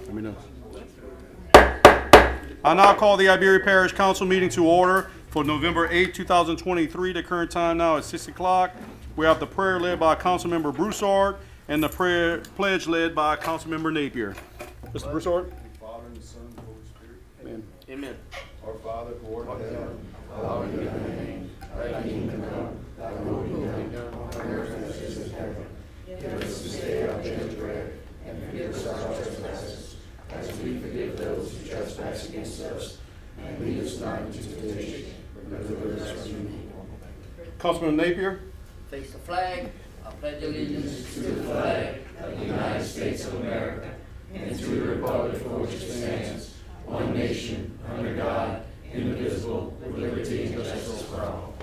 Let me know. I now call the Iberia Parish Council meeting to order for November 8, 2023. The current time now is 6 o'clock. We have the prayer led by Councilmember Broussard and the prayer pledge led by Councilmember Napier. Mr. Broussard? Father and the Son and the Holy Spirit. Amen. Amen. Our Father who art in heaven, Councilman Napier? Face the flag. I pledge allegiance to the flag of the United States of America and to the republic for which it stands, one nation, under God, indivisible, with liberty and justice for all.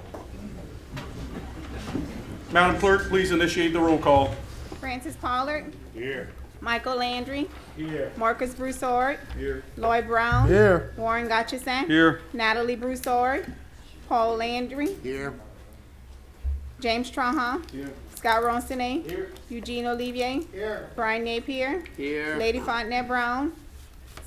Madam Clerk, please initiate the roll call. Francis Pollard. Here. Michael Landry. Here. Marcus Broussard. Here. Lloyd Brown. Here. Warren Gotchison. Here. Natalie Broussard. Paul Landry. Here. James Trahan. Here. Scott Ronstanet. Here. Eugene Olivier. Here. Brian Napier. Here. Lady Fontenette Brown.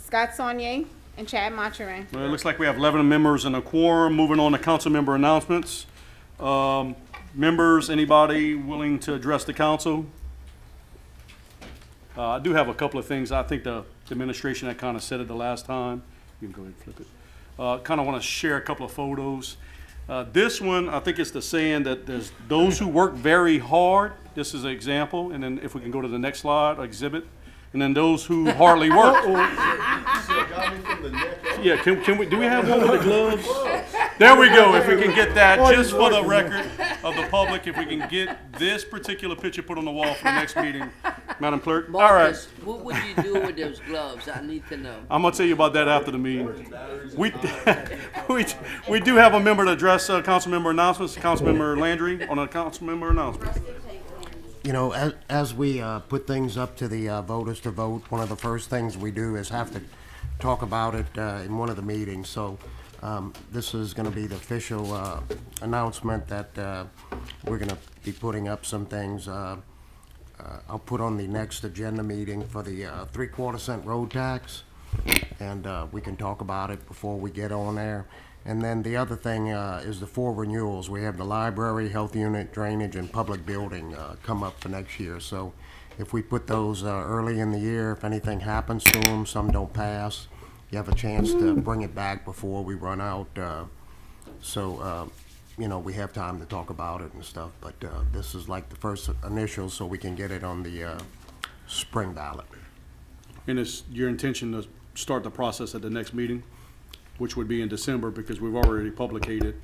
Scott Saunier. And Chad Monterey. Well, it looks like we have 11 members and a quorum. Moving on to council member announcements. Members, anybody willing to address the council? I do have a couple of things. I think the administration had kind of said it the last time. You can go ahead and flip it. Kind of want to share a couple of photos. This one, I think it's the saying that there's those who work very hard. This is an example. And then if we can go to the next slide, exhibit. And then those who hardly work. got me from the neck up. Yeah, can we, do we have one with the gloves? There we go, if we can get that, just for the record of the public, if we can get this particular picture put on the wall for the next meeting, Madam Clerk. All right, Marcus, what would you do with those gloves? I need to know. I'm gonna tell you about that after the meeting. We, we do have a member to address council member announcements, Councilmember Landry on a council member announcement. You know, as we put things up to the voters to vote, one of the first things we do is have to talk about it in one of the meetings. So this is going to be the official announcement that we're going to be putting up some things. I'll put on the next agenda meeting for the 3/4 cent road tax, and we can talk about it before we get on there. And then the other thing is the 4 renewals. We have the library, health unit, drainage, and public building come up for next year. So if we put those early in the year, if anything happens to them, some don't pass, you have a chance to bring it back before we run out. You know, we have time to talk about it and stuff. But this is like the first initial, so we can get it on the spring ballot. And it's your intention to start the process at the next meeting, which would be in December, because we've already publicated,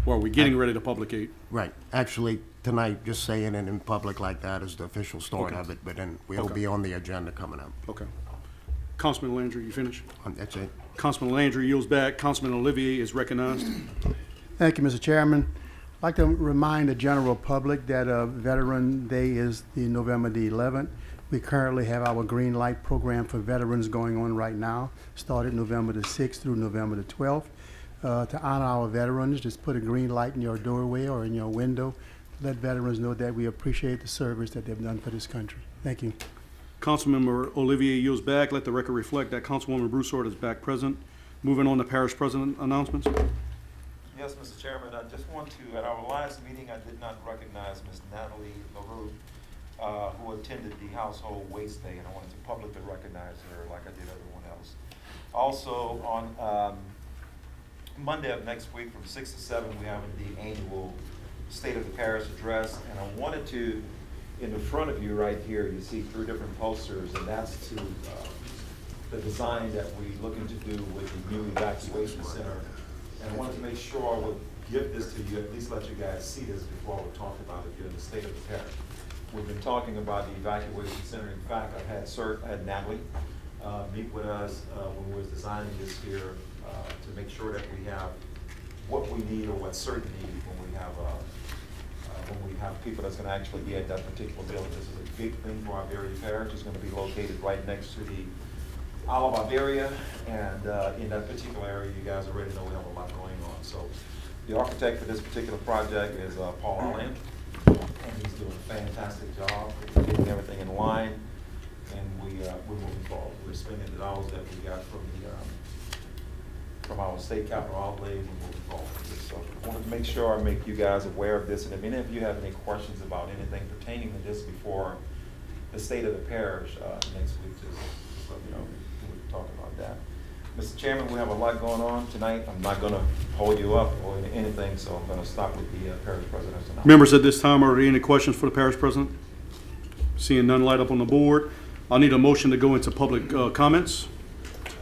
or we're getting ready to publicate. Right. Actually, tonight, just saying it in public like that is the official start Okay. of it, but then we'll Okay. be on the agenda coming up. Okay. Councilman Landry, you finished? That's it. Councilman Landry yields back. Councilman Olivier is recognized. Thank you, Mr. Chairman. I'd like to remind the general public that Veteran Day is November the 11th. We currently have our Green Light program for veterans going on right now, started November the 6th through November the 12th. To honor our veterans, just put a green light in your doorway or in your window. Let veterans know that we appreciate the service that they've done for this country. Thank you. Councilmember Olivier yields back. Let the record reflect that Councilwoman Broussard is back present. Moving on to parish president announcements. Yes, Mr. Chairman, I just want to, at our last meeting, I did not recognize Ms. Natalie LaRue, who attended the Household Waste Day, and I wanted to publicly recognize her like I did everyone else. Also, on Monday of next week from 6 to 7, we're having the annual State of the Parish Address, and I wanted to, in the front of you right here, you see 3 different posters, and that's to the design that we're looking to do with the new evacuation center. And I wanted to make sure I would give this to you, at least let you guys see this before we talk about it during the State of the Parish. We've been talking about the evacuation center. In fact, I had Natalie meet with us when we were designing this here to make sure that we have what we need or what certain need when we have people that's going to actually be at that particular building. This is a big thing for Iberia Parish. It's going to be located right next to the Isle of Iberia, and in that particular area, you guys already know we have a lot going on. So the architect for this particular project is Paul Allen, and he's doing a fantastic job of getting everything in line. and we're moving forward. We're spending the dollars that we got from our state capital outlay, we're moving forward. So I wanted to make sure I make you guys aware of this, and if any of you have any questions about anything pertaining to this before the state of the parish, next week, just let me know. We can talk about that. Mr. Chairman, we have a lot going on tonight. I'm not gonna hold you up or anything, so I'm gonna stop with the parish president's announcement. Members, at this time, are there any questions for the parish president? Seeing none light up on the board, I'll need a motion to go into public comments.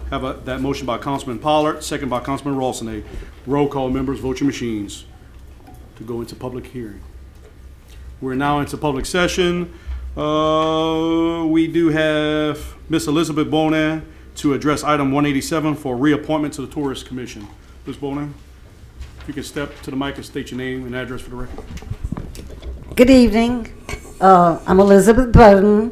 Have that motion by Councilman Pollard, second by Councilman Rawson. Roll call, members, vote your machines to go into public hearing. We're now into public session. We do have Miss Elizabeth Bonan to address item 187 for reappointment to the Tourist Commission. Ms. Bonan, if you can step to the mic and state your name and address for the record. Good evening. I'm Elizabeth Bowden.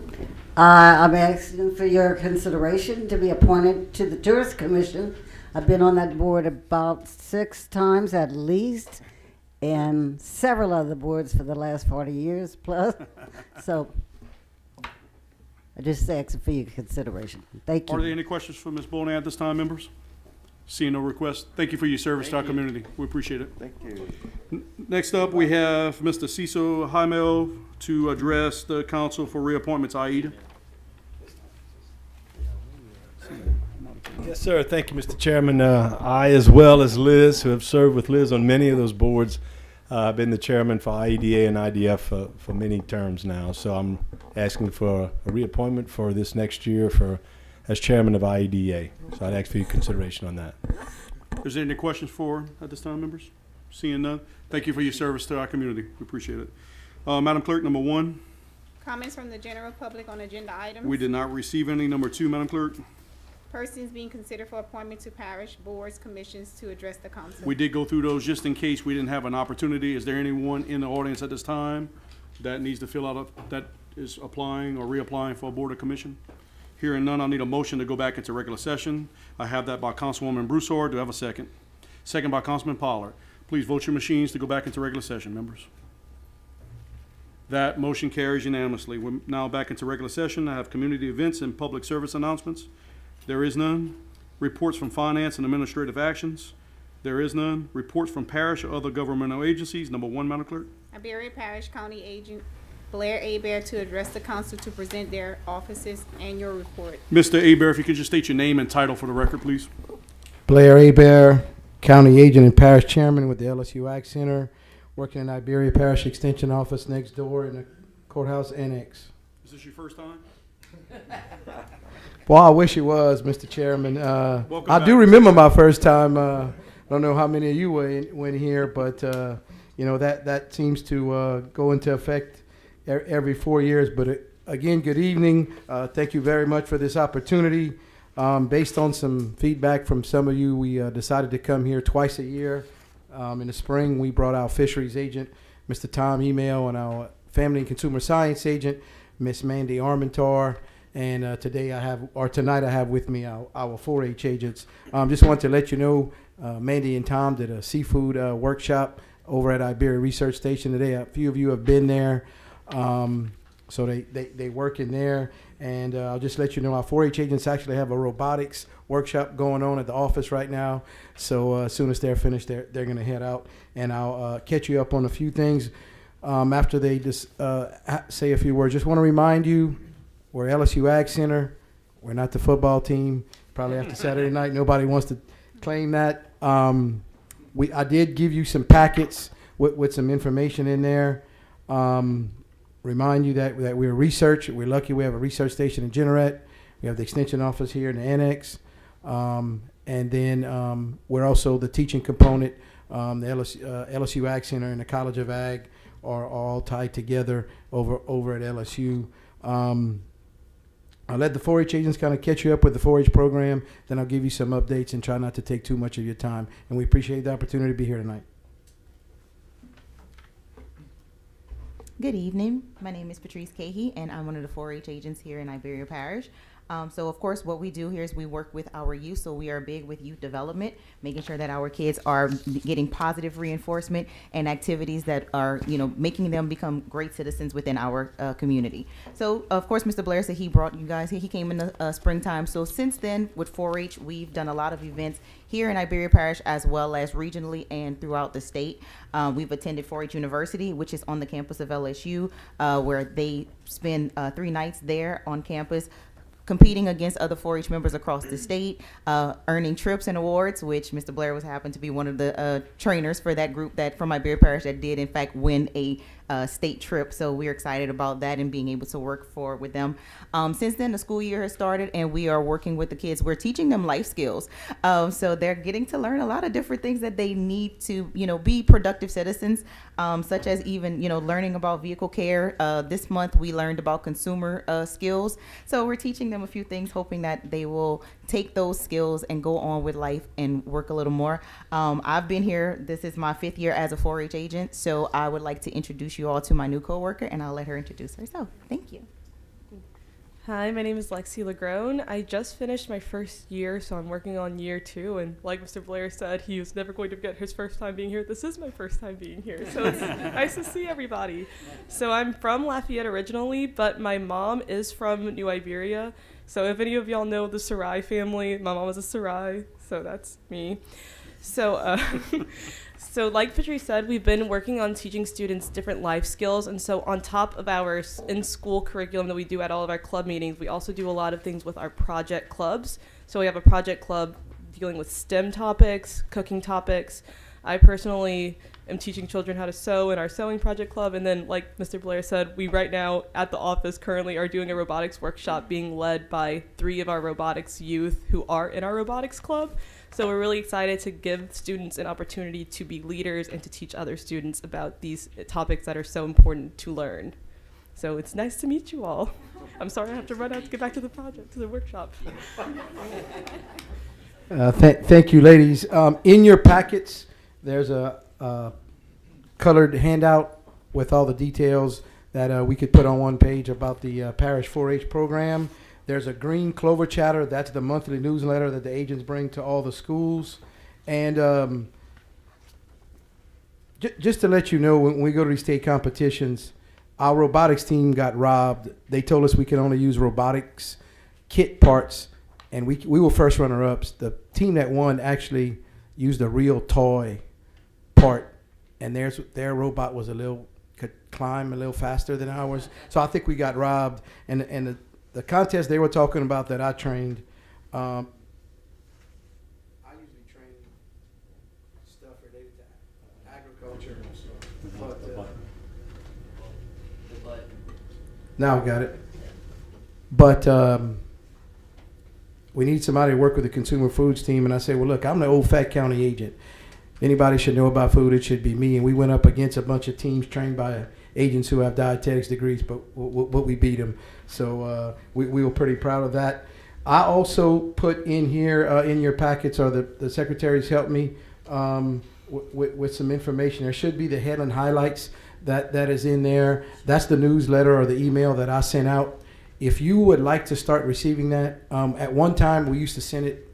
I'm asking for your consideration to be appointed to the Tourist Commission. I've been on that board about 6 times at least, and several other boards for the last 40 years plus. So I just ask for your consideration. Thank you. Are there any questions for Ms. Bonan at this time, members? Seeing no requests, thank you for your service to our community. We appreciate it. Thank you. Next up, we have Mr. Cecil Jaimel to address the council for reappointments. Aida. Yes, sir. Thank you, Mr. Chairman. I, as well as Liz, who have served with Liz on many of those boards, I've been the chairman for IEDA and IDF for many terms now. So I'm asking for a reappointment for this next year as chairman of IEDA. So I'd ask for your consideration on that. Is there any questions for at this time, members? Seeing none, thank you for your service to our community. We appreciate it. Madam Clerk, number 1. Comments from the general public on agenda items. We did not receive any. Number 2, Madam Clerk. Persons being considered for appointment to parish boards, commissions to address the council. We did go through those just in case we didn't have an opportunity. Is there anyone in the audience at this time that needs to fill out, that is applying or reapplying for a board or commission? Hearing none, I'll need a motion to go back into regular session. I have that by Councilwoman Broussard. Do I have a second? Second by Councilman Pollard. Please vote your machines to go back into regular session, members. That motion carries unanimously. We're now back into regular session. I have community events and public service announcements. There is none. Reports from finance and administrative actions. There is none. Reports from parish or other governmental agencies. Number 1, Madam Clerk. Iberia Parish County Agent Blair Hebert to address the council to present their office's annual report. Mr. Hebert, if you could just state your name and title for the record, please. Blair Hebert, County Agent and Parish Chairman with the LSU Ag Center, working in Iberia Parish Extension Office next door in the Courthouse Annex. Is this your first time? Well, I wish it was, Mr. Chairman. I back. do remember my first time. I don't know how many of you went here, but that seems to go into effect every 4 years. But again, good evening. Thank you very much for this opportunity. Based on some feedback from some of you, we decided to come here twice a year. In the spring, we brought our fisheries agent, Mr. Tom Email, and our family and consumer science agent, Miss Mandy Armentar. And tonight I have with me our 4-H agents. Just want to let you know, Mandy and Tom did a seafood workshop over at Iberia Research Station today. A few of you have been there, so they work in there. And I'll just let you know, our 4-H agents actually have a robotics workshop going on at the office right now. So as soon as they're finished, they're going to head out, and I'll catch you up on a few things after they just say a few words. Just want to remind you, we're LSU Ag Center. We're not the football team. Probably after Saturday night, nobody wants to claim that. I did give you some packets with some information in there. Remind you that we're research. We're lucky we have a research station in Jeanerette. We have the extension office here in the annex. And then we're also the teaching component. The LSU Ag Center and the College of Ag are all tied together over at LSU. I'll let the 4-H agents kind of catch you up with the 4-H program. Then I'll give you some updates and try not to take too much of your time. And we appreciate the opportunity to be here tonight. Good evening. My name is Patrice Cahey, and I'm one of the 4-H agents here in Iberia Parish. So of course, what we do here is we work with our youth. So we are big with youth development, making sure that our kids are getting positive reinforcement and activities that are, making them become great citizens within our community. So of course, Mr. Blair said he brought you guys here. He came in the springtime. So since then, with 4-H, we've done a lot of events here in Iberia Parish as well as regionally and throughout the state. We've attended 4-H University, which is on the campus of LSU, where they spend 3 nights there on campus, competing against other 4-H members across the state, earning trips and awards, which Mr. Blair was happened to be one of the trainers for that group that from Iberia Parish that did in fact win a state trip. So we're excited about that and being able to work with them. Since then, the school year has started and we are working with the kids. We're teaching them life skills. So they're getting to learn a lot of different things that they need to, be productive citizens, such as even, learning about vehicle care. This month we learned about consumer skills. So we're teaching them a few things, hoping that they will take those skills and go on with life and work a little more. I've been here, this is my 5th year as a 4-H agent, so I would like to introduce you all to my new coworker, and I'll let her introduce herself. Thank you. Hi, my name is Lexi Lagrone. I just finished my first year, so I'm working on year 2. And like Mr. Blair said, he was never going to forget his first time being here. This is my first time being here, so it's nice to see everybody. So I'm from Lafayette originally, but my mom is from New Iberia. So if any of y'all know the Sarai family, my mom is a Sarai, so that's me. So, so like Patrice said, we've been working on teaching students different life skills. And so on top of our in-school curriculum that we do at all of our club meetings, we also do a lot of things with our project clubs. So we have a project club dealing with STEM topics, cooking topics. I personally am teaching children how to sew in our sewing project club. And then like Mr. Blair said, we right now at the office currently are doing a robotics workshop being led by 3 of our robotics youth who are in our robotics club. So we're really excited to give students an opportunity to be leaders and to teach other students about these topics that are so important to learn. So it's nice to meet you all. I'm sorry I have to run out to get back to the project, to the workshop. Thank you, ladies. In your packets, there's a colored handout with all the details that we could put on one page about the Parish 4-H program. There's a green Clover Chatter. That's the monthly newsletter that the agents bring to all the schools. And just to let you know, when we go to these state competitions, our robotics team got robbed. They told us we could only use robotics kit parts, and we were first runner-ups. The team that won actually used a real toy part, and their robot was could climb a little faster than ours. So I think we got robbed. And the contest they were talking about that I trained, I usually train stuff related to agriculture. But, now I got it. But we need somebody to work with the consumer foods team. And I said, well, look, I'm the old fat county agent. Anybody should know about food, it should be me. And we went up against a bunch of teams trained by agents who have dietetics degrees, but we beat them. So we were pretty proud of that. I also put in here, in your packets, or the secretaries helped me with some information. There should be the headline highlights that is in there. That's the newsletter or the email that I sent out. If you would like to start receiving that, at one time we used to send it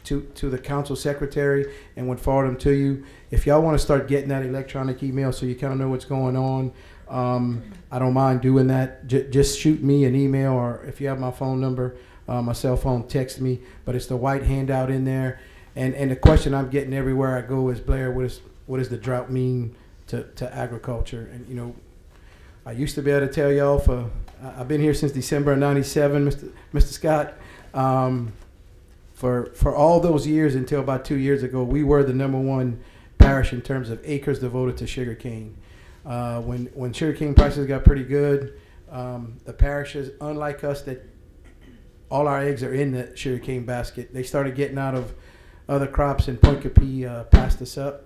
to the council secretary and would forward them to you. If y'all want to start getting that electronic email so you kind of know what's going on, I don't mind doing that. Just shoot me an email, or if you have my phone number, my cell phone, text me. But it's the white handout in there. And the question I'm getting everywhere I go is, Blair, what does the drought mean to agriculture? And I used to be able to tell y'all I've been here since December of '97, Mr. Scott. For all those years until about 2 years ago, we were the #1 parish in terms of acres devoted to sugarcane. When sugarcane prices got pretty good, the parishes, unlike us, that all our eggs are in the sugarcane basket, they started getting out of other crops, and Point Capee passed us up.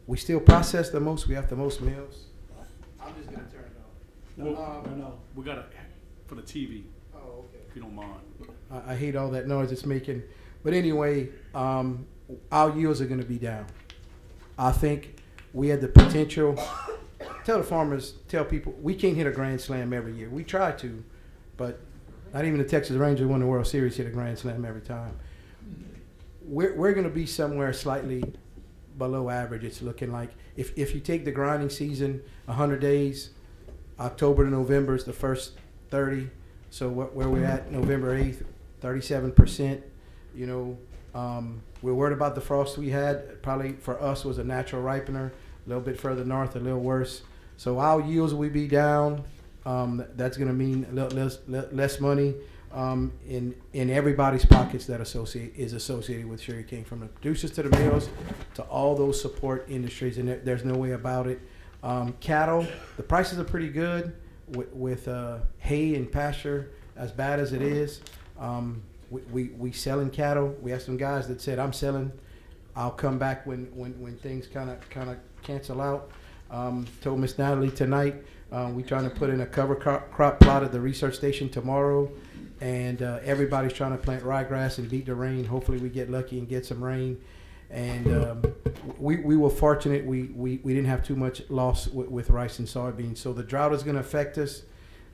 We still process the most. We have the most meals. I'm just going to turn it off. No, we got it for the TV. Oh, okay. If you don't mind. I hate all that noise it's making. But anyway, our yields are going to be down. I think we had the potential. Tell the farmers, tell people, we can't hit a grand slam every year. We try to, but Not even the Texas Rangers won the World Series, hit a grand slam every time. We're going to be somewhere slightly below average. It's looking like if you take the grinding season, 100 days, October to November is the first 30. So where we're at November 8th, 37%. You know, we're worried about the frost we had. Probably for us was a natural ripener. A little bit further north, a little worse. So our yields will be down. That's going to mean a little less money in everybody's pockets that is associated with sugarcane, from the producers to the mills to all those support industries, and there's no way about it. Cattle, the prices are pretty good with hay and pasture, as bad as it is. We selling cattle. We have some guys that said, I'm selling. I'll come back when things kind of cancel out. Told Miss Natalie tonight, we're trying to put in a cover crop plot at the research station tomorrow, and everybody's trying to plant ryegrass and beat the rain. Hopefully we get lucky and get some rain. And we were fortunate. We didn't have too much loss with rice and soybeans. So the drought is going to affect us.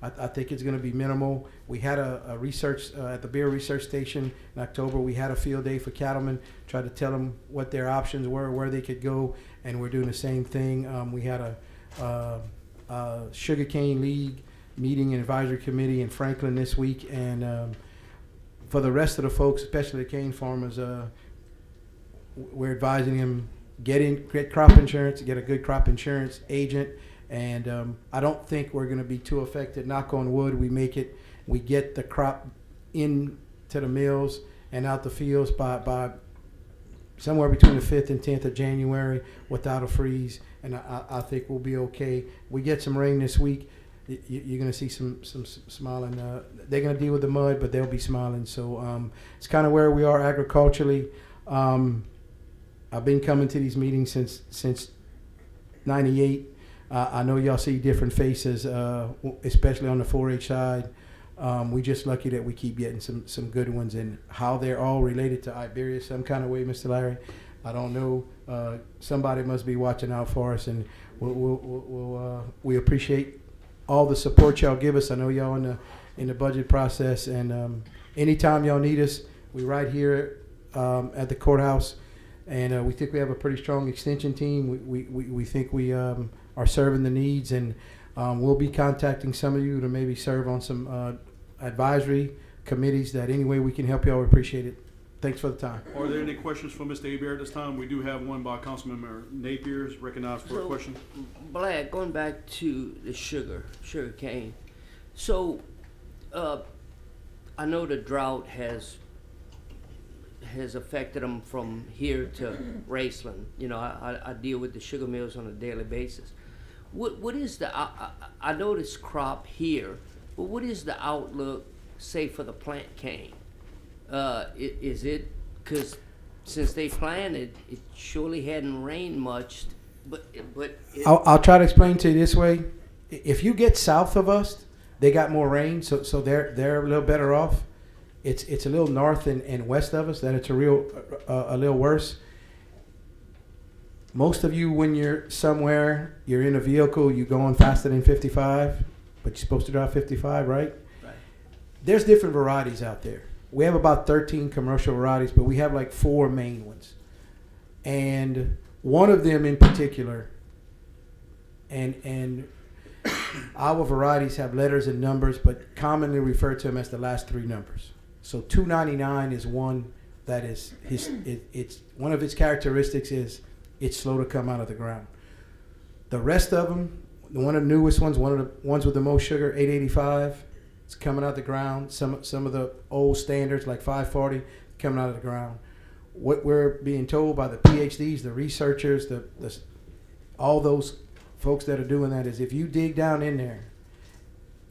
I think it's going to be minimal. We had a research at the Beer Research Station in October. We had a field day for cattlemen, tried to tell them what their options were, where they could go, and we're doing the same thing. We had a sugarcane league meeting and advisory committee in Franklin this week, and for the rest of the folks, especially the cane farmers, we're advising them get crop insurance, get a good crop insurance agent. And I don't think we're going to be too affected. Knock on wood, we get the crop into the mills and out the fields by somewhere between the 5th and 10th of January without a freeze. And I think we'll be okay. We get some rain this week. You're going to see some smiling. They're going to deal with the mud, but they'll be smiling. So it's kind of where we are agriculturally. I've been coming to these meetings since '98. I know y'all see different faces, especially on the 4-H side. We just lucky that we keep getting some good ones, and how they're all related to Iberia some kind of way, Mr. Larry. I don't know. Somebody must be watching out for us, and we appreciate all the support y'all give us. I know y'all in the budget process, and anytime y'all need us, we right here at the courthouse, and we think we have a pretty strong extension team. We think we are serving the needs, and we'll be contacting some of you to maybe serve on some advisory committees. That any way we can help y'all, we appreciate it. Thanks for the time. Are there any questions for Mr. Hebert at this time? We do have one by Councilmember Napier, is recognized for a question. Black, going back to the sugar cane. So, I know the drought has affected them from here to Raceland. You know, I deal with the sugar mills on a daily basis. What is the, I noticed crop here, but what is the outlook, say, for the plant cane? Is it, because since they planted, it surely hadn't rained much, but I'll try to explain to you this way. If you get south of us, they got more rain, so they're a little better off. It's a little north and west of us that it's a little worse. Most of you, when you're somewhere, you're in a vehicle, you're going faster than 55, but you're supposed to drive 55, right? Right. There's different varieties out there. We have about 13 commercial varieties, but we have like 4 main ones. And one of them in particular, and our varieties have letters and numbers, but commonly refer to them as the last 3 numbers. So 299 is one that is it's one of its characteristics is it's slow to come out of the ground. The rest of them, one of the newest ones, one of the ones with the most sugar, 885, it's coming out of the ground. Some of the old standards like 540 coming out of the ground. What we're being told by the PhDs, the researchers, all those folks that are doing that is if you dig down in there,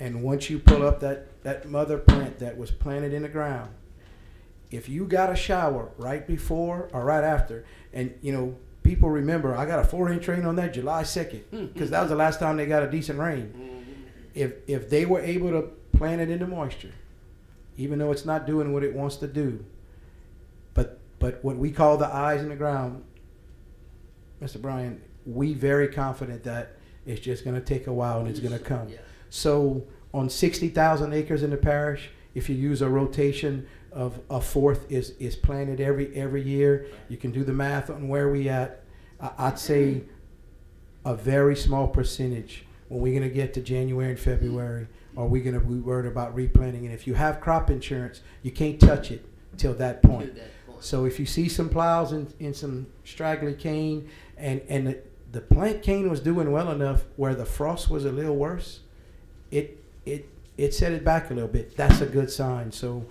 and once you pull up that mother plant that was planted in the ground, if you got a shower right before or right after, and you know, people remember I got a 4-inch rain on that July 2nd because that was the last time they got a decent rain. If they were able to plant it in the moisture, even though it's not doing what it wants to do, but what we call the eyes in the ground, Mr. Bryan, we very confident that it's just going to take a while and it's going to come. Yeah. So on 60,000 acres in the parish, if you use a rotation of a fourth is planted every year, you can do the math on where we at. I'd say a very small percentage when we're going to get to January and February are we going to be worried about replanting. And if you have crop insurance, you can't touch it till that point. So if you see some plows in some straggly cane and the plant cane was doing well enough where the frost was a little worse, it set it back a little bit. That's a good sign. So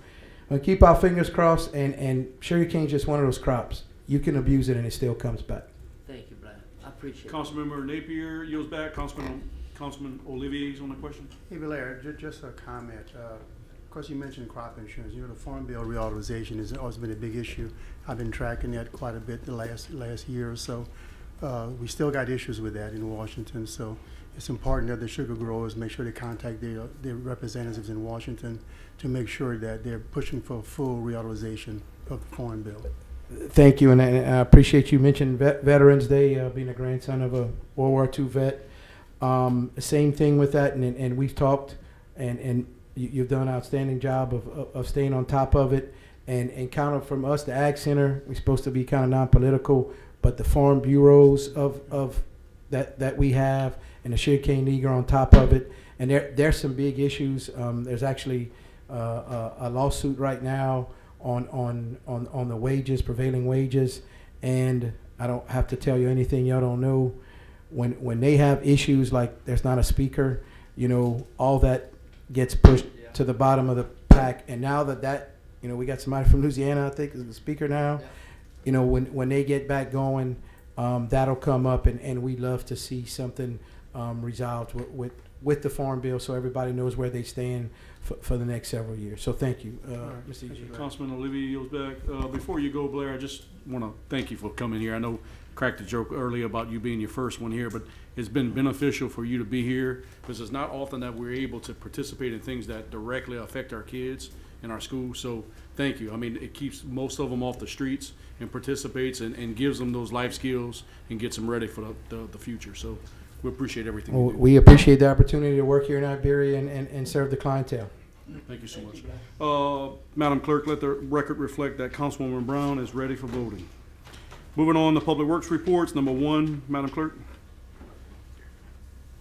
we'll keep our fingers crossed, and sugar cane's just one of those crops. You can abuse it and it still comes back. Thank you, Brian. I appreciate it. Councilmember Napier yields back. Councilman Olivier's on the question. Hey, Blair, just a comment. Of course, you mentioned crop insurance. You know, the Farm Bill reauthorization has always been a big issue. I've been tracking that quite a bit the last year or so. We still got issues with that in Washington, so it's important that the sugar growers make sure they contact their representatives in Washington to make sure that they're pushing for full reauthorization of the Farm Bill. Thank you, and I appreciate you mentioning Veterans Day, being a grandson of a World War II vet. Same thing with that, and we've talked, and you've done an outstanding job of staying on top of it, and kind of from us, the Ag Center, we're supposed to be kind of non-political, but the farm bureaus of that we have, and the Sugarcane League are on top of it, and there's some big issues. There's actually a lawsuit right now on the wages, prevailing wages, and I don't have to tell you anything y'all don't know. When they have issues like there's not a speaker, you know, all that gets pushed to the bottom of the pack. And now that you know, we got somebody from Louisiana, I think, is the speaker now. Yeah. You know, when they get back going, that'll come up, and we'd love to see something resolved with the Farm Bill, so everybody knows where they stand for the next several years. So thank you, Mr. Eugene. Councilman Olivier yields back. Before you go, Blair, I just want to thank you for coming here. I know cracked a joke earlier about you being your first one here, but it's been beneficial for you to be here because it's not often that we're able to participate in things that directly affect our kids in our schools. So thank you. I mean, it keeps most of them off the streets and participates and gives them those life skills and gets them ready for the future. So we appreciate everything you do. We appreciate the opportunity to work here in Iberia and serve the clientele. Thank you so much. Madam Clerk, let the record reflect that Councilwoman Brown is ready for voting. Moving on to Public Works reports. Number 1, Madam Clerk.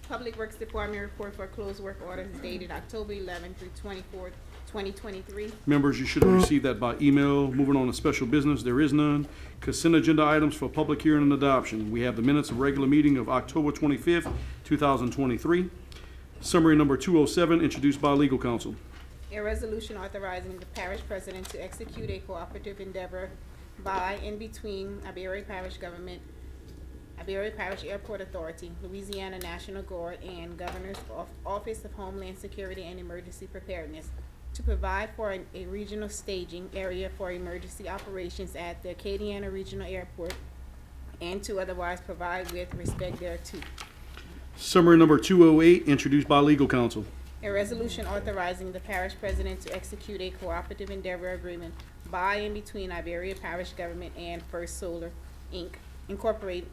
Public Works Department report for closed work orders dated October 11th through 24th, 2023. Members, you should have received that by email. Moving on to special business, there is none. Consent agenda items for public hearing and adoption. We have the minutes of regular meeting of October 25th, 2023. Summary number 207, introduced by legal counsel. A resolution authorizing the parish president to execute a cooperative endeavor by and between Iberia Parish Government, Iberia Parish Airport Authority, Louisiana National Guard, and Governor's Office of Homeland Security and Emergency Preparedness to provide for a regional staging area for emergency operations at the Acadiana Regional Airport and to otherwise provide with respect thereto. Summary number 208, introduced by legal counsel. A resolution authorizing the parish president to execute a cooperative endeavor agreement by and between Iberia Parish Government and First Solar, Inc., Incorporated,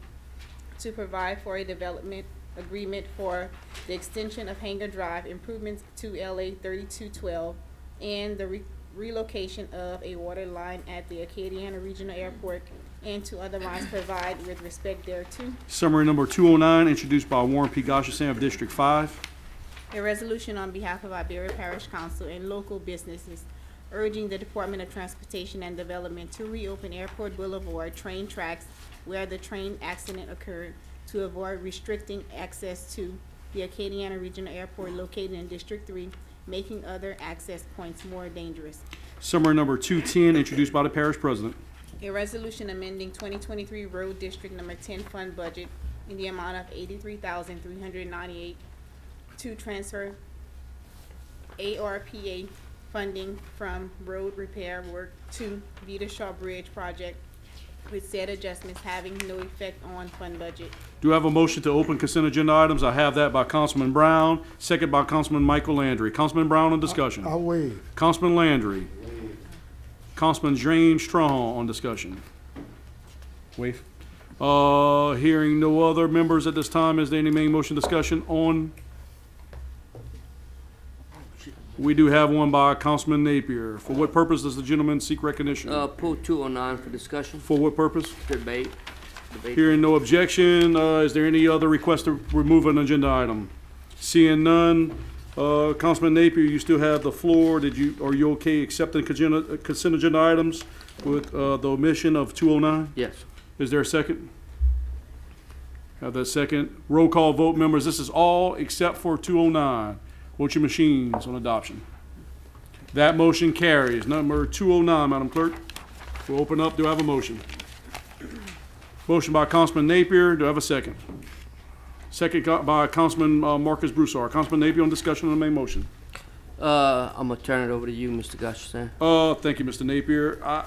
to provide for a development agreement for the extension of Hanger Drive improvements to LA 3212 and the relocation of a water line at the Acadiana Regional Airport and to otherwise provide with respect thereto. Summary number 209, introduced by Warren P. Goshenson of District 5. A resolution on behalf of Iberia Parish Council and local businesses urging the Department of Transportation and Development to reopen Airport Boulevard train tracks where the train accident occurred to avoid restricting access to the Acadiana Regional Airport located in District 3, making other access points more dangerous. Summary number 210, introduced by the parish president. A resolution amending 2023 Road District Number 10 fund budget in the amount of $83,398 to transfer ARPA funding from road repair work to Vita Shaw Bridge project, with said adjustments having no effect on fund budget. Do I have a motion to open consent agenda items? I have that by Councilman Brown, second by Councilman Michael Landry. Councilman Brown on discussion. I'll waive. Councilman Landry. Councilman James Strahan on discussion. Waive. Hearing no other members at this time, is there any main motion discussion on? We do have one by Councilman Napier. For what purpose does the gentleman seek recognition? Pull 209 for discussion, For what purpose? debate. Hearing no objection, is there any other request to remove an agenda item? Seeing none, Councilman Napier, you still have the floor. Are you okay accepting consent agenda items with the omission of 209? Yes. Is there a second? Have that second. Roll call vote, members. This is all except for 209. Vote your machines on adoption. That motion carries. Number 209, Madam Clerk. We'll open up. Do I have a motion? Motion by Councilman Napier. Do I have a second? Second by Councilman Marcus Broussard. Councilman Napier on discussion on the main motion. I'm gonna turn it over to you, Mr. Gustafson. Thank you, Mr. Napier.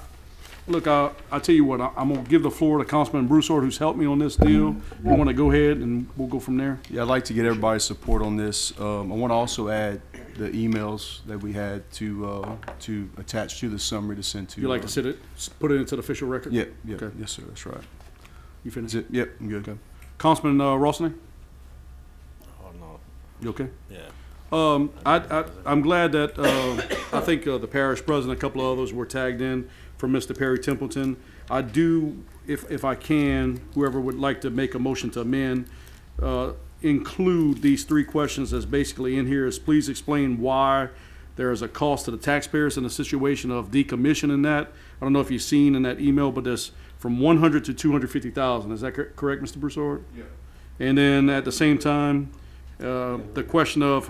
Look, I'll tell you what, I'm gonna give the floor to Councilman Broussard, who's helped me on this deal. You wanna go ahead and we'll go from there? Yeah, I'd like to get everybody's support on this. I want to also add the emails that we had to attach to the summary to send to. You like to put it into the official record? Yeah, yeah, Okay. yes, sir, that's right. You finished? Is it? Yep, I'm good. Okay. Councilman Rossini? Oh, no. You okay? Yeah. I'm glad that, I think the parish president, a couple of others were tagged in from Mr. Perry Templeton. I do, if I can, whoever would like to make a motion to amend, include these three questions as basically in here is please explain why there is a cost to the taxpayers in the situation of decommissioning that. I don't know if you've seen in that email, but there's from 100 to 250,000. Is that correct, Mr. Broussard? Yeah. And then at the same time, the question of,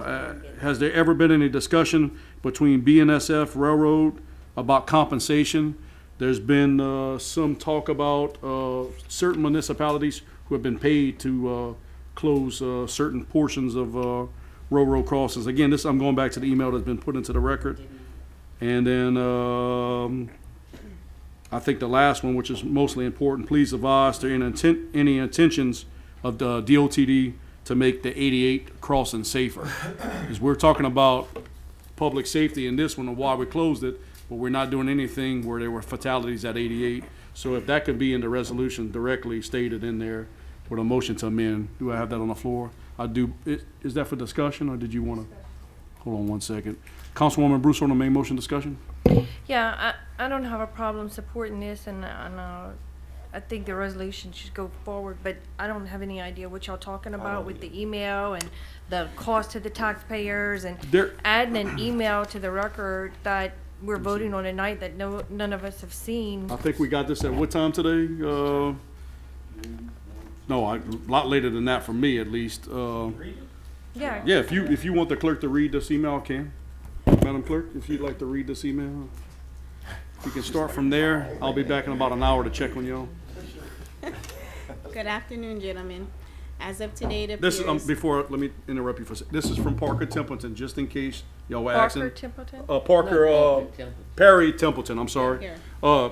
has there ever been any discussion between BNSF Railroad about compensation? There's been some talk about certain municipalities who have been paid to close certain portions of railroad crossings. Again, I'm going back to the email that's been put into the record. And then I think the last one, which is mostly important, please advise there any intentions of the DOTD to make the 88 crossing safer. Because we're talking about public safety in this one and why we closed it, but we're not doing anything where there were fatalities at 88. So if that could be in the resolution directly stated in there with a motion to amend, do I have that on the floor? I do. Is that for discussion or did you want to? Hold on one second. Councilwoman Bruce on the main motion discussion? Yeah, I don't have a problem supporting this, and I think the resolution should go forward, but I don't have any idea what y'all talking about with the email and the cost to the taxpayers and adding an email to the record that we're voting on tonight that none of us have seen. I think we got this at what time today? No, a lot later than that for me at least. Yeah. Yeah, if you want the clerk to read this email, I can. Madam Clerk, if you'd like to read this email. If you can start from there, I'll be back in about an hour to check on y'all. Good afternoon, gentlemen. As of today, it This appears. is, let me interrupt you for a second. This is from Parker Templeton, just in case y'all were asking. Parker Templeton? Perry Templeton, I'm sorry. Here.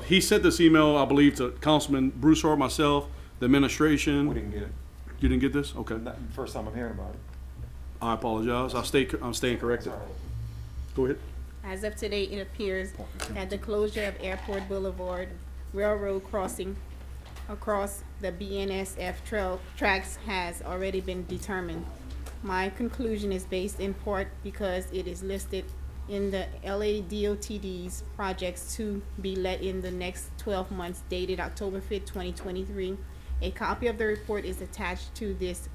He sent this email, I believe, to Councilman Broussard, myself, the administration. We didn't get it. You didn't get this? Okay. Not the first time I'm hearing about it. I apologize. I'm staying corrected. Go ahead. As of today, it appears that the closure of Airport Boulevard Railroad crossing across the BNSF tracks has already been determined. My conclusion is based in part because it is listed in the LADOTD's projects to be let in the next 12 months dated October 5th, 2023. A copy of the report is attached to this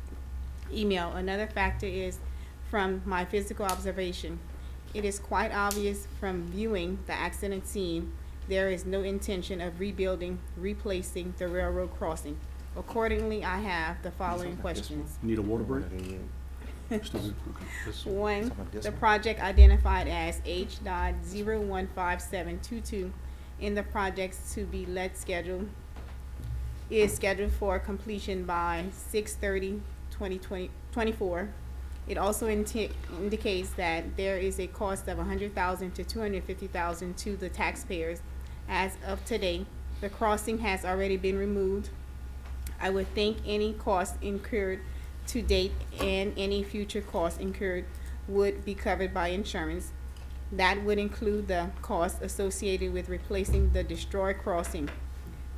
email. Another factor is from my physical observation. It is quite obvious from viewing the accident scene, there is no intention of replacing the railroad crossing. Accordingly, I have the following questions. Need a water break? One, the project identified as H.015722 in the projects to be let schedule is scheduled for completion by 6/30/2024. It also indicates that there is a cost of $100,000 to $250,000 to the taxpayers. As of today, the crossing has already been removed. I would think any cost incurred to date and any future costs incurred would be covered by insurance. That would include the cost associated with replacing the destroyed crossing.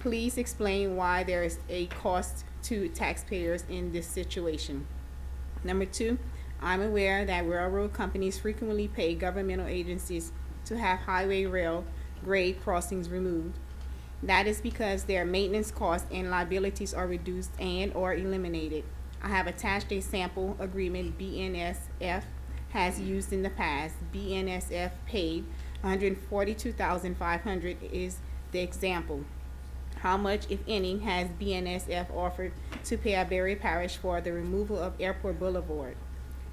Please explain why there is a cost to taxpayers in this situation. Number two, I'm aware that railroad companies frequently pay governmental agencies to have highway rail grade crossings removed. That is because their maintenance costs and liabilities are reduced and or eliminated. I have attached a sample agreement BNSF has used in the past. BNSF paid $142,500 is the example. How much, if any, has BNSF offered to pay Iberia Parish for the removal of Airport Boulevard?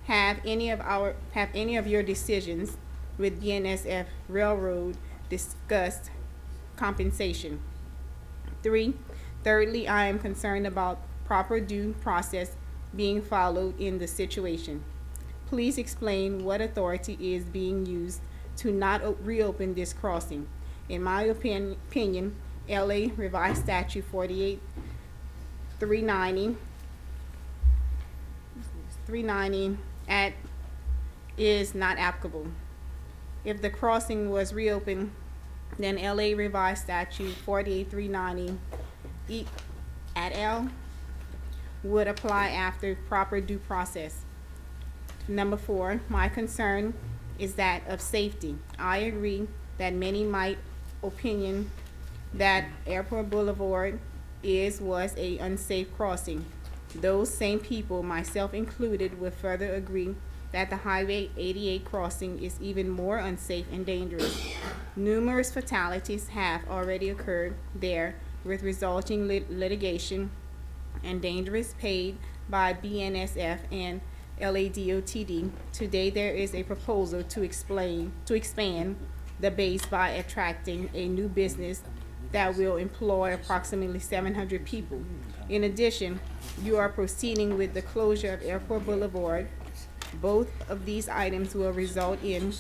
Have any of your decisions with BNSF Railroad discussed compensation? Thirdly, I am concerned about proper due process being followed in the situation. Please explain what authority is being used to not reopen this crossing. In my opinion, LA Revised Statute 390 is not applicable. If the crossing was reopened, then LA Revised Statute 48390 at L would apply after proper due process. Number 4, my concern is that of safety. I agree that many might opinion that Airport Boulevard was a unsafe crossing. Those same people, myself included, would further agree that the Highway 88 crossing is even more unsafe and dangerous. Numerous fatalities have already occurred there with resulting litigation and damages paid by BNSF and LADOTD. Today there is a proposal to expand the base by attracting a new business that will employ approximately 700 people. In addition, you are proceeding with the closure of Airport Boulevard. Both of these items will result in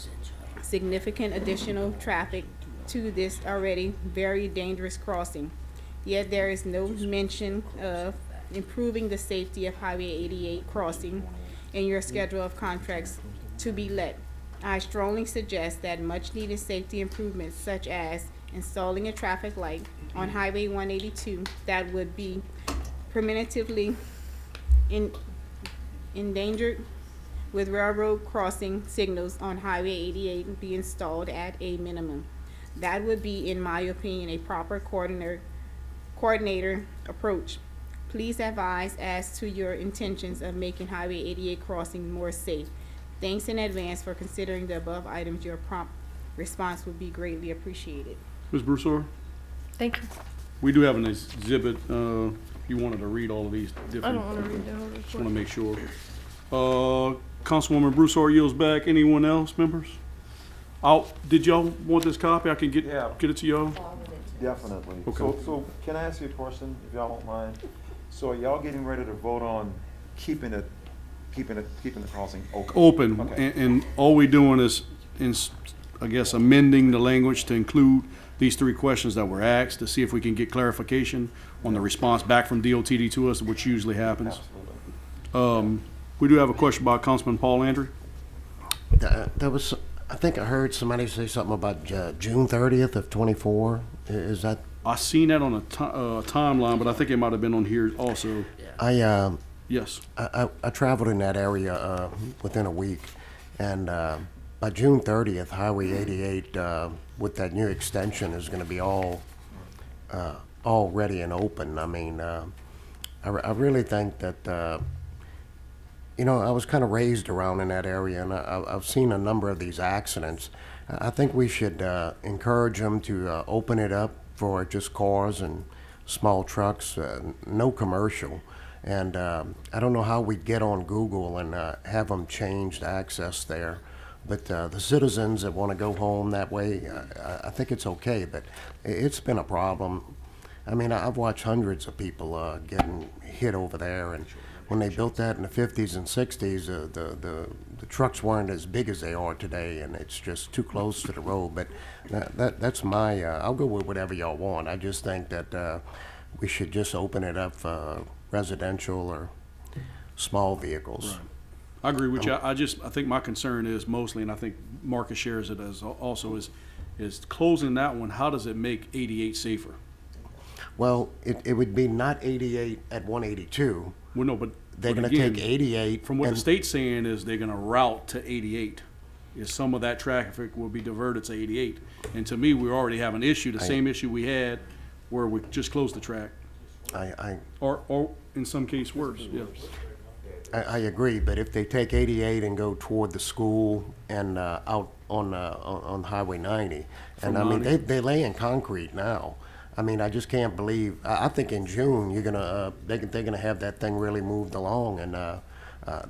significant additional traffic to this already very dangerous crossing. Yet there is no mention of improving the safety of Highway 88 crossing in your schedule of contracts to be let. I strongly suggest that much needed safety improvements such as installing a traffic light on Highway 182 that would be permanently endangered with railroad crossing signals on Highway 88 be installed at a minimum. That would be, in my opinion, a proper coordinator approach. Please advise as to your intentions of making Highway 88 crossing more safe. Thanks in advance for considering the above items. Your prompt response would be greatly appreciated. Ms. Broussard, Thank you. we do have an exhibit, you wanted to read all of these different. I don't want to read the whole Just want to report. make sure. Councilwoman Broussard yields back. Anyone else, members? Did y'all want this copy? I can get it to y'all. Definitely. Okay. So can I ask you a question, if y'all don't mind? So are y'all getting ready to vote on keeping the crossing open? Open, Okay. and all we doing is, I guess, amending the language to include these 3 questions that were asked to see if we can get clarification on the response back from DOTD to us, which usually happens. Absolutely. We do have a question about Councilman Paul Landry. There was, I think I heard somebody say something about June 30th of '24. Is that? I seen that on a timeline, but I think it might have been on here also. Yes. I traveled in that area within a week, and by June 30th, Highway 88 with that new extension is going to be all ready and open. I mean, I really think that I was kind of raised around in that area, and I've seen a number of these accidents. I think we should encourage them to open it up for just cars and small trucks, no commercial. And I don't know how we'd get on Google and have them change the access there. But the citizens that want to go home that way, I think it's okay. But it's been a problem. I mean, I've watched hundreds of people getting hit over there. And when they built that in the 50s and 60s, the trucks weren't as big as they are today. And it's just too close to the road. But that's my, I'll go with whatever y'all want. I just think that we should just open it up for residential or small vehicles. Right. I agree with you. I think my concern is mostly, and I think Marcus shares it as also, is closing that one. How does it make 88 safer? Well, it would be not 88 at 182. Well, no, but they're But gonna take again, 88. From what the and- state's saying is they're gonna route to 88. Is some of that traffic will be diverted to 88. And to me, we already have an issue, the same issue we had where we just closed the track. Or in some case worse, yeah. I agree, but if they take 88 and go toward the school and out on Highway 90, and From I mean, 90. they lay in concrete now. I mean, I just can't believe, I think in June, you're gonna, they're gonna have that thing really moved along, and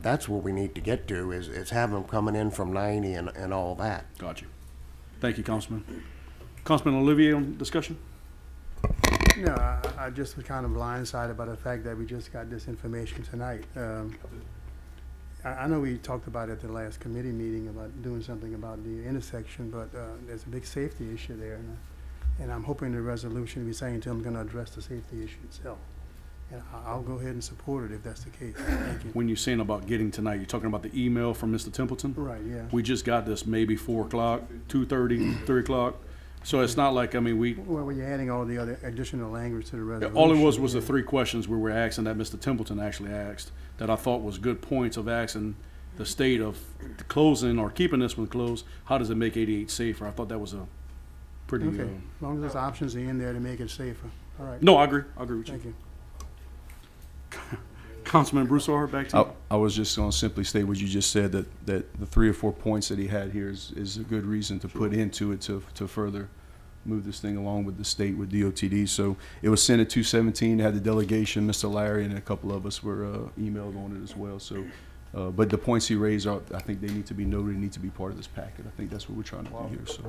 that's what we need to get to, is have them coming in from 90 and all that. Got you. Thank you, Councilman. Councilman Olivier on discussion? No, I just was kind of blindsided by the fact that we just got this information tonight. I know we talked about it at the last committee meeting about doing something about the intersection, but there's a big safety issue there. And I'm hoping the resolution we're saying to them is going to address the safety issue itself. And I'll go ahead and support it if that's the case. Thank you. When you're saying about getting tonight, you're talking about the email from Mr. Templeton? Right, yeah. We just got this maybe 4 o'clock, 2:30, 3 o'clock. So it's not like, I mean, Well, when you're adding all the other additional language to the resolution. all it was the 3 questions we were asking that Mr. Templeton actually asked, that I thought was good points of asking the state of closing or keeping this one closed. How does it make 88 safer? I thought that was a pretty, Okay, as long as there's options in there to make it safer. All right. no, I agree with you. Thank you. Councilman Broussard, back to you. I was just going to simply state what you just said, that the 3 or 4 points that he had here is a good reason to put into it to further move this thing along with the state, with DOTD. So it was sent at 2:17, had the delegation, Mr. Larry, and a couple of us were emailed on it as well. So, but the points he raised, I think they need to be noted, need to be part of this packet. I think that's what we're trying to do here, so.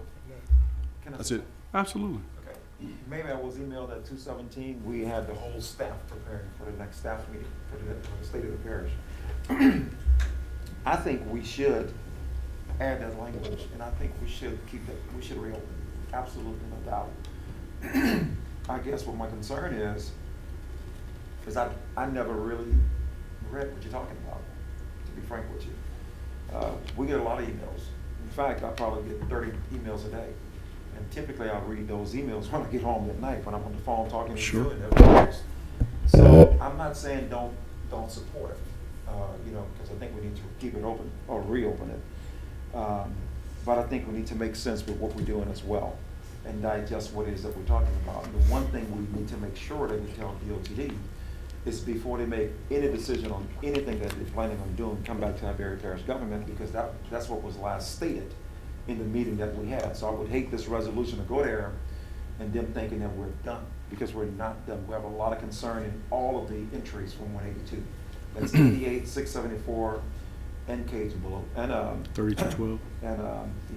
Can I That's say- it. Absolutely. Okay. Maybe I was emailed at 2:17. We had the whole staff preparing for the next staff meeting for the state of the parish. I think we should add that language, and I think we should keep that, we should reopen. Absolutely, no doubt. I guess what my concern is I never really read what you're talking about, to be frank with you. We get a lot of emails. In fact, I probably get 30 emails a day. And typically I read those emails when I get home at night, when I'm on the phone talking to you and everyone else. So I'm not saying don't support it, because I think we need to keep it open or reopen it. But I think we need to make sense with what we're doing as well and digest what it is that we're talking about. And the one thing we need to make sure that we tell DOTD is before they make any decision on anything that they're planning on doing, come back to Iberia Parish government, because that's what was last stated in the meeting that we had. So I would hate this resolution to go there and them thinking that we're done, because we're not done. We have a lot of concern in all of the entries from 182. That's 88, 674, and Cage Boulevard, and 3212. And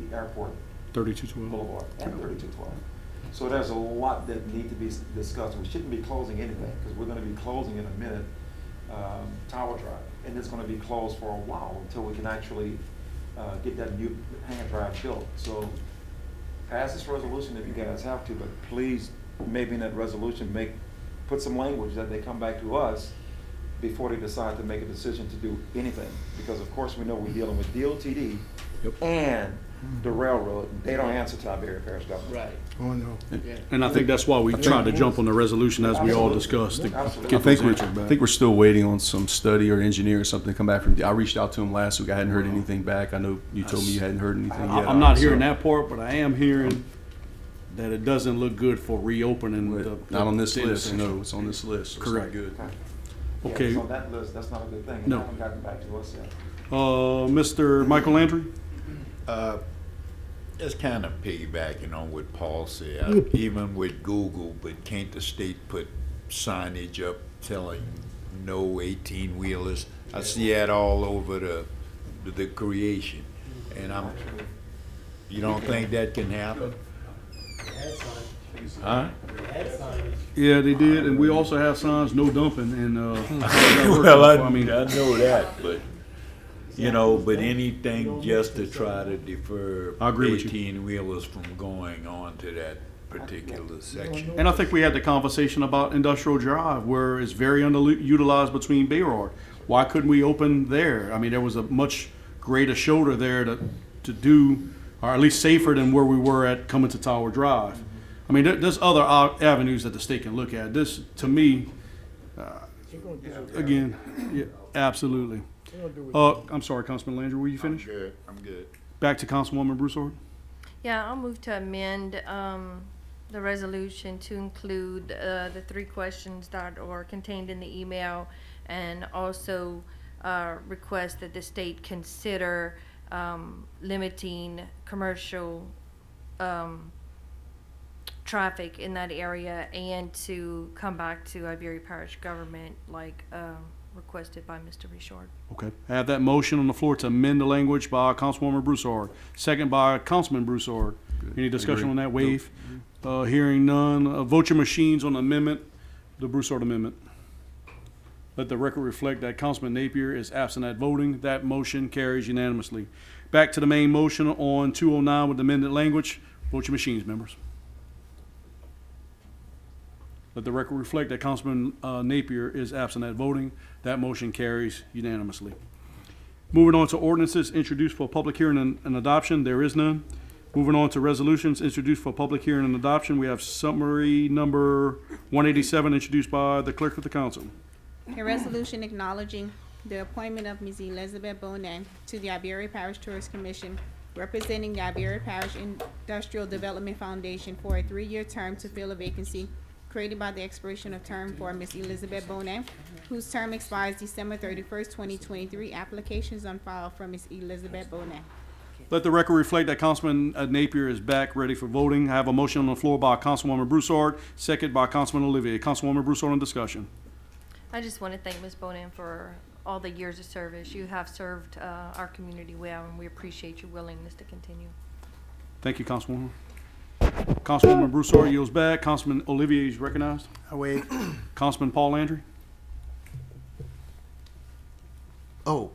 the airport 3212. Boulevard, and 3212. So there's a lot that need to be discussed. We shouldn't be closing anything, because we're gonna be closing in a minute, Tower Drive, and it's gonna be closed for a while until we can actually get that new hangar drive built. So pass this resolution if you guys have to, but please, maybe in that resolution, put some language that they come back to us before they decide to make a decision to do anything. Because of course we know we're dealing with DOTD and the railroad. They don't answer to Iberia Parish government. Right. Oh, no. And I think that's why we tried to jump on the resolution as we all discussed. to Absolutely. get I think those answers back. I think we're still waiting on some study or engineer or something to come back from. I reached out to him last week. I hadn't heard anything back. I know you told me you hadn't heard anything yet. I'm not so- hearing that part, but I am hearing that it doesn't look good for reopening the. Not on this the list. intersection. No, it's on this list. So Correct. It's not good. Okay. Okay. Yeah, it's on that list, that's not a good thing. And No. they haven't gotten back to us yet. Mr. Michael Landry? Just kind of piggybacking on what Paul said, even with Google, but can't the state put signage up telling no 18-wheelers? I see that all over the creation, and you don't think that can happen? Huh? Yeah, they did, and we also have signs, no dumping, and, Well, I mean, know that, but, but anything just to try to defer I agree with you. 18-wheelers from going on to that particular section. and I think we had the conversation about Industrial Drive, where it's very underutilized between Bayrard. Why couldn't we open there? I mean, there was a much greater shoulder there to do, or at least safer than where we were at coming to Tower Drive. I mean, there's other avenues that the state can look at. This, to me, again, yeah. Absolutely. I'm sorry, Councilman Landry, were you finished? I'm good. Back to Councilwoman Broussard. Yeah, I'll move to amend the resolution to include the 3 questions that are contained in the email, and also request that the state consider limiting commercial traffic in that area, and to come back to Iberia Parish government like requested by Mr. Richard. Okay. I have that motion on the floor to amend the language by Councilwoman Broussard, second by Councilman Broussard. Any discussion on that waive? Hearing none. Vote your machines on the amendment, the Broussard amendment. Let the record reflect that Councilman Napier is absent at voting. That motion carries unanimously. Back to the main motion on 209 with the amended language. Vote your machines, members. Let the record reflect that Councilman Napier is absent at voting. That motion carries unanimously. Moving on to ordinances introduced for public hearing and adoption, there is none. Moving on to resolutions introduced for public hearing and adoption, we have summary number 187 introduced by the clerk of the council. A resolution acknowledging the appointment of Ms. Elizabeth Bonet to the Iberia Parish Tourist Commission, representing the Iberia Parish Industrial Development Foundation for a 3-year term to fill a vacancy created by the expiration of term for Ms. Elizabeth Bonet, whose term expires December 31st, 2023. Applications on file from Ms. Elizabeth Bonet. Let the record reflect that Councilman Napier is back, ready for voting. I have a motion on the floor by Councilwoman Broussard, second by Councilman Olivier. Councilwoman Broussard on discussion. I just want to thank Ms. Bonan for all the years of service. You have served our community well, and we appreciate your willingness to continue. Thank you, Councilwoman. Councilwoman Broussard yields back. Councilman Olivier is recognized. I waive. Councilman Paul Landry. Oh,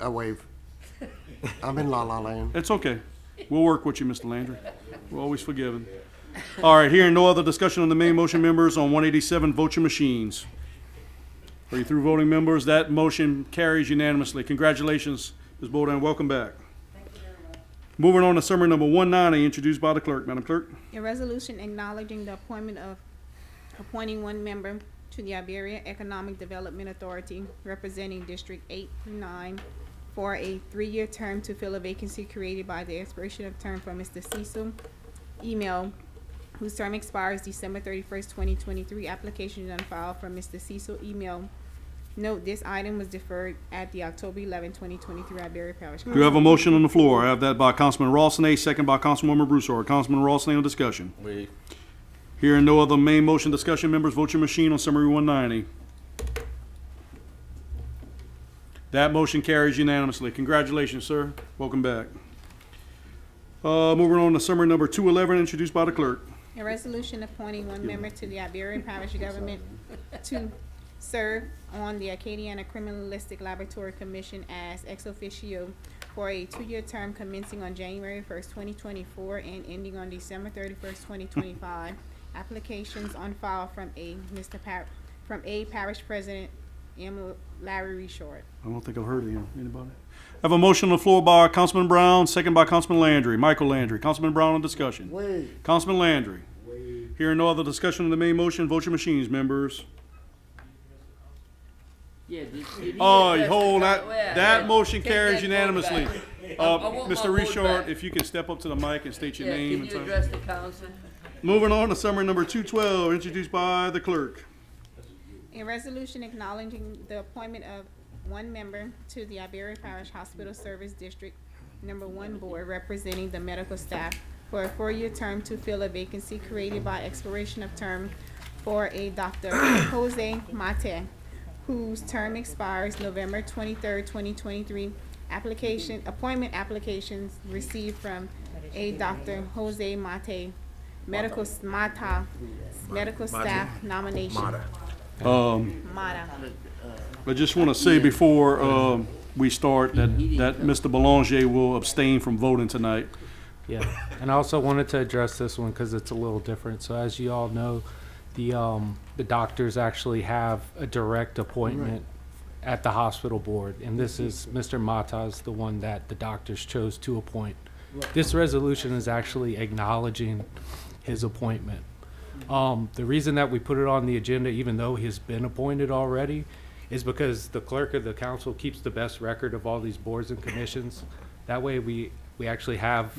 I waive. I'm in La La Land. It's okay. We'll work with you, Mr. Landry. We're always forgiving. All right, hearing no other discussion on the main motion, members, on 187, vote your machines. Are you through voting, members? That motion carries unanimously. Congratulations, Ms. Bodan. Welcome back. Moving on to summary number 190, introduced by the clerk. Madam Clerk. A resolution acknowledging the appointment of appointing 1 member to the Iberia Economic Development Authority, representing District 8 through 9, for a 3-year term to fill a vacancy created by the expiration of term for Mr. Cecil Email, whose term expires December 31st, 2023. Application on file from Mr. Cecil Email. Note, this item was deferred at the October 11, 2023 Iberia Parish. Do you have a motion on the floor? I have that by Councilman Rawson, second by Councilwoman Broussard. Councilman Rawson on discussion. Waive. Hearing no other main motion discussion, members, vote your machine on summary 190. That motion carries unanimously. Congratulations, sir. Welcome back. Moving on to summary number 211, introduced by the clerk. A resolution appointing 1 member to the Iberia Parish Government to serve on the Acadiana Criminalistic Laboratory Commission as ex officio for a 2-year term commencing on January 1st, 2024 and ending on December 31st, 2025. Applications on file from A Parish President M. Larry Richard. I don't think I've heard of him. Anybody? I have a motion on the floor by Councilman Brown, second by Councilman Landry. Michael Landry. Councilman Brown on discussion. Waive. Councilman Landry. Hearing no other discussion on the main motion, vote your machines, members. Yeah, Oh, hold that motion carries unanimously. Mr. Richard, if you can step up to the mic and state your name. Can you address the council? Moving on to summary number 212, introduced by the clerk. A resolution acknowledging the appointment of 1 member to the Iberia Parish Hospital Service District Number 1 Board, representing the medical staff for a 4-year term to fill a vacancy created by expiration of term for a Dr. Jose Mate, whose term expires November 23rd, 2023. Appointment applications received from a Dr. Jose Mate, medical staff nomination. Mata. I just want to say before we start that Mr. Belanger will abstain from voting tonight. Yeah, and I also wanted to address this one because it's a little different. So as you all know, the doctors actually have a direct appointment at the hospital board, and this is Mr. Mata's the one that the doctors chose to appoint. This resolution is actually acknowledging his appointment. The reason that we put it on the agenda, even though he's been appointed already, is because the clerk of the council keeps the best record of all these boards and commissions. That way we actually have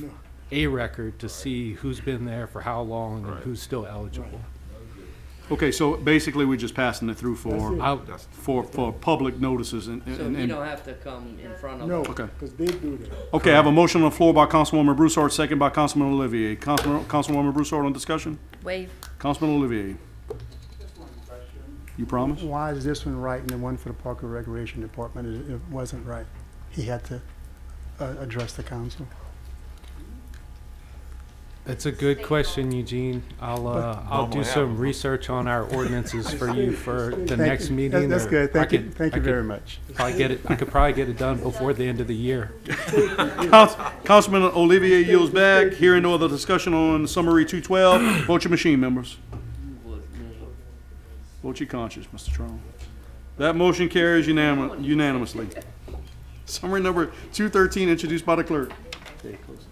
a record to see who's been there for how long and who's still eligible. Okay, so basically, we're just passing it through That's for public notices and. So you don't have to come in front of No, us. Okay. because they do that. Okay, I have a motion on the floor by Councilwoman Broussard, second by Councilman Olivier. Councilwoman Broussard on discussion? Wave. Councilman Olivier? You promise? Why is this one right and the one for the Park and Recreation Department, it wasn't right? He had to address the council. That's a good question, Eugene. I'll do some research on our ordinances for you for the Thank next you. meeting. That's or good. Thank I you. could- Thank I you could very much. I could probably get it done before the end of the year. Councilman Olivier yields back. Hearing no other discussion on summary 212. Vote your machine, members. Vote your conscience, Mr. Trump. That motion carries unanimously. Summary number 213, introduced by the clerk.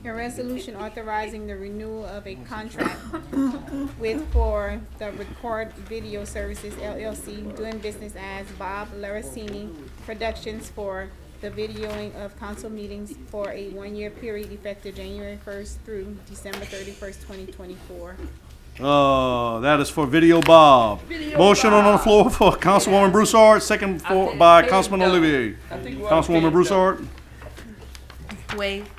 A resolution authorizing the renewal of a contract for the Record Video Services LLC, doing business as Bob Laracini Productions for the videoing of council meetings for a one-year period effective January 1st through December 31st, 2024. That is for Video Bob. Motion on the floor for Councilwoman Broussard, second by Councilman Olivier. Councilwoman Broussard, Wave.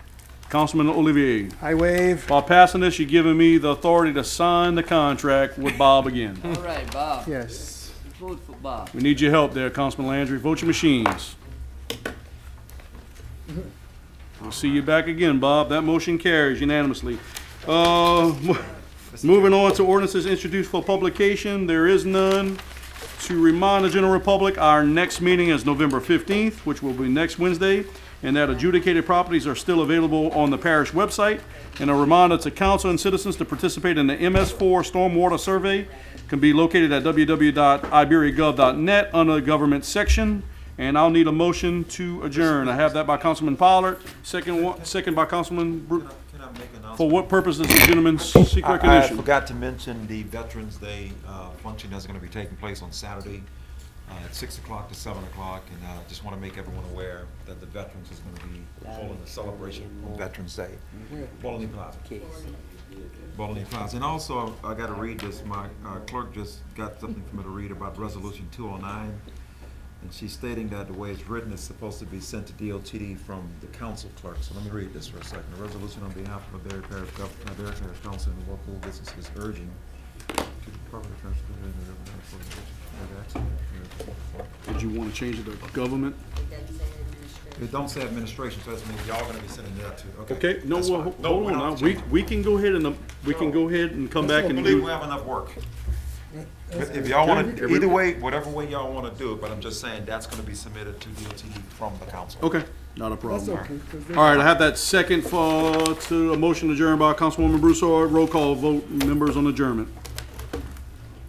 Councilman Olivier. I waive. By passing this, you're giving me the authority to sign the contract with Bob again. All right, Bob. Yes. Vote for Bob. We need your help there, Councilman Landry. Vote your machines. We'll see you back again, Bob. That motion carries unanimously. Moving on to ordinances introduced for publication, there is none. To remind the general public, our next meeting is November 15th, which will be next Wednesday, and that adjudicated properties are still available on the parish website. And a reminder to council and citizens to participate in the MS4 Stormwater Survey can be located at www.iberiagov.net under the government section. And I'll need a motion to adjourn. I have that by Councilman Pollard, second by Councilman Can I make an announcement? For what purpose does the gentleman seek I recognition? forgot to mention the Veterans Day function that's going to be taking place on Saturday at 6 o'clock to 7 o'clock. And I just want to make everyone aware that the veterans is going to be holding a celebration on Veterans Day. Bowling Plaza. Bowling Plaza. And also, I got to read this. My clerk just got something for me to read about Resolution 209. And she's stating that the way it's written, it's supposed to be sent to DOTD from the council clerk. So let me read this for a second. A resolution on behalf of the Iberia Parish Council and local businesses urging to the Department of Transportation. Did you want to change it to government? It don't say administration, so that means y'all gonna be sending that to, okay. Okay, no, that's well, fine. hold we on don't now. have to We change it. can go ahead and come back I and believe do. we have enough work. If y'all wanna, either way, whatever way y'all wanna do it, but I'm just saying that's gonna be submitted to DOTD from the council. Okay, not a problem. That's okay, 'cause they- All right, I have that second to a motion adjourned by Councilwoman Broussard. Roll call vote, members on adjournment.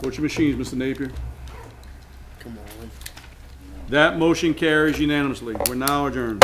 Vote your machines, Mr. Napier. Come on. That motion carries unanimously. We're now adjourned.